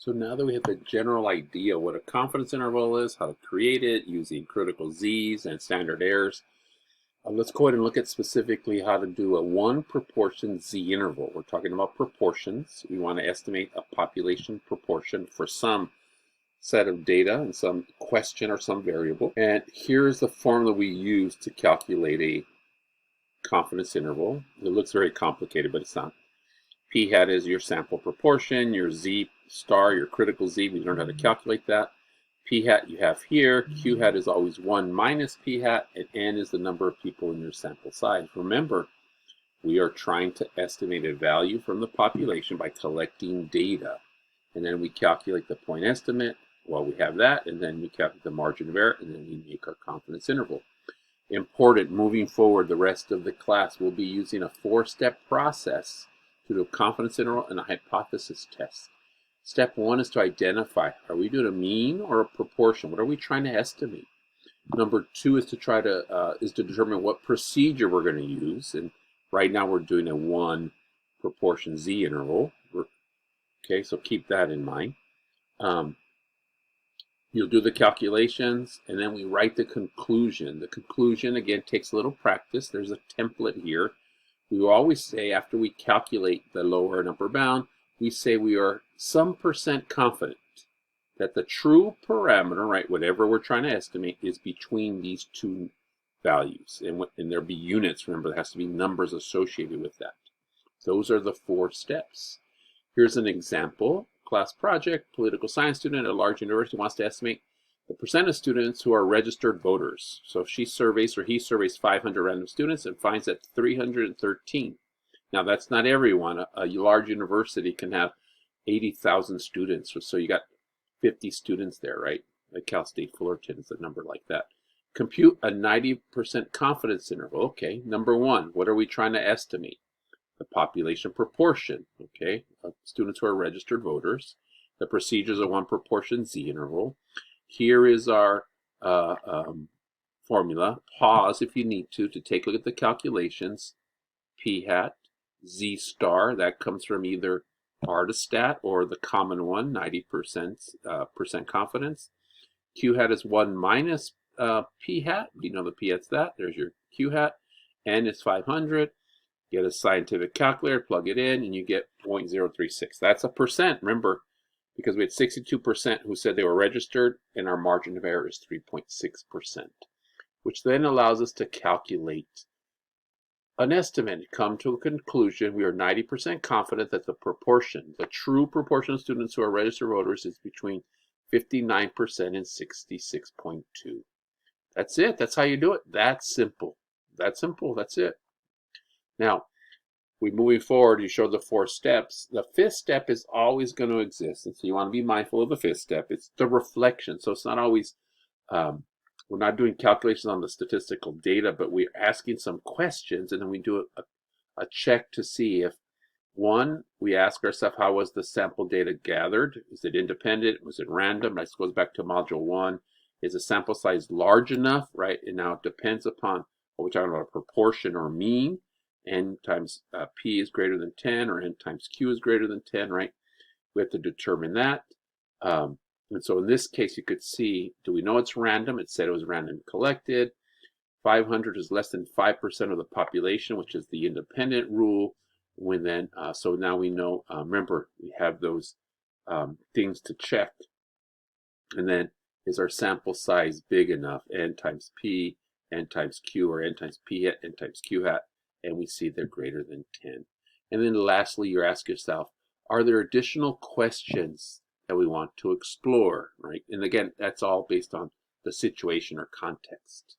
So now that we have the general idea what a confidence interval is, how to create it using critical Z's and standard errors, let's go ahead and look at specifically how to do a one proportion Z interval. We're talking about proportions. We want to estimate a population proportion for some set of data and some question or some variable. And here's the formula we use to calculate a confidence interval. It looks very complicated, but it's not. P hat is your sample proportion, your Z star, your critical Z. We learned how to calculate that. P hat you have here. Q hat is always 1 minus P hat, and N is the number of people in your sample size. Remember, we are trying to estimate a value from the population by collecting data. And then we calculate the point estimate. Well, we have that, and then we calculate the margin of error, and then we make our confidence interval. Important, moving forward, the rest of the class, we'll be using a 4-step process to do a confidence interval and a hypothesis test. Step 1 is to identify, are we doing a mean or a proportion? What are we trying to estimate? Number 2 is to try to determine what procedure we're going to use. And right now we're doing a 1 proportion Z interval. Okay, so keep that in mind. You'll do the calculations, and then we write the conclusion. The conclusion, again, takes a little practice. There's a template here. We will always say, after we calculate the lower and upper bound, we say we are some % confident that the true parameter, right, whatever we're trying to estimate, is between these two values. And there'll be units. Remember, there has to be numbers associated with that. Those are the 4 steps. Here's an example. Class project, political science student at a large university wants to estimate the % of students who are registered voters. So if she surveys or he surveys 500 random students and finds that 313. Now that's not everyone. A large university can have 80,000 students. So you got 50 students there, right? Like Cal State Fullerton is a number like that. Compute a 90% confidence interval. Okay, number 1, what are we trying to estimate? The population proportion, okay, of students who are registered voters. The procedures are 1 proportion Z interval. Here is our formula. Pause if you need to take a look at the calculations. P hat, Z star, that comes from either Artistat or the common one, 90% confidence. Q hat is 1 minus P hat. You know the P hat's that. There's your Q hat. N is 500. Get a scientific calculator, plug it in, and you get 0.036. That's a percent, remember, because we had 62% who said they were registered, and our margin of error is 3.6%, which then allows us to calculate an estimate, come to a conclusion. We are 90% confident that the proportion, the true proportion of students who are registered voters is between 59% and 66.2. That's it. That's how you do it. That's simple. That's simple. That's it. Now, we're moving forward. You showed the 4 steps. The 5th step is always going to exist, and so you want to be mindful of the 5th step. It's the reflection. So it's not always, we're not doing calculations on the statistical data, but we're asking some questions, and then we do a check to see if, 1, we ask ourselves, how was the sample data gathered? Is it independent? Was it random? This goes back to module 1. Is the sample size large enough, right? And now it depends upon what we're talking about, a proportion or mean. N times P is greater than 10, or N times Q is greater than 10, right? We have to determine that. And so in this case, you could see, do we know it's random? It said it was random collected. 500 is less than 5% of the population, which is the independent rule. When then, so now we know, remember, we have those things to check. And then, is our sample size big enough? N times P, N times Q, or N times P hat, N times Q hat. And we see they're greater than 10. And then lastly, you ask yourself, are there additional questions that we want to explore, right? And again, that's all based on the situation or context.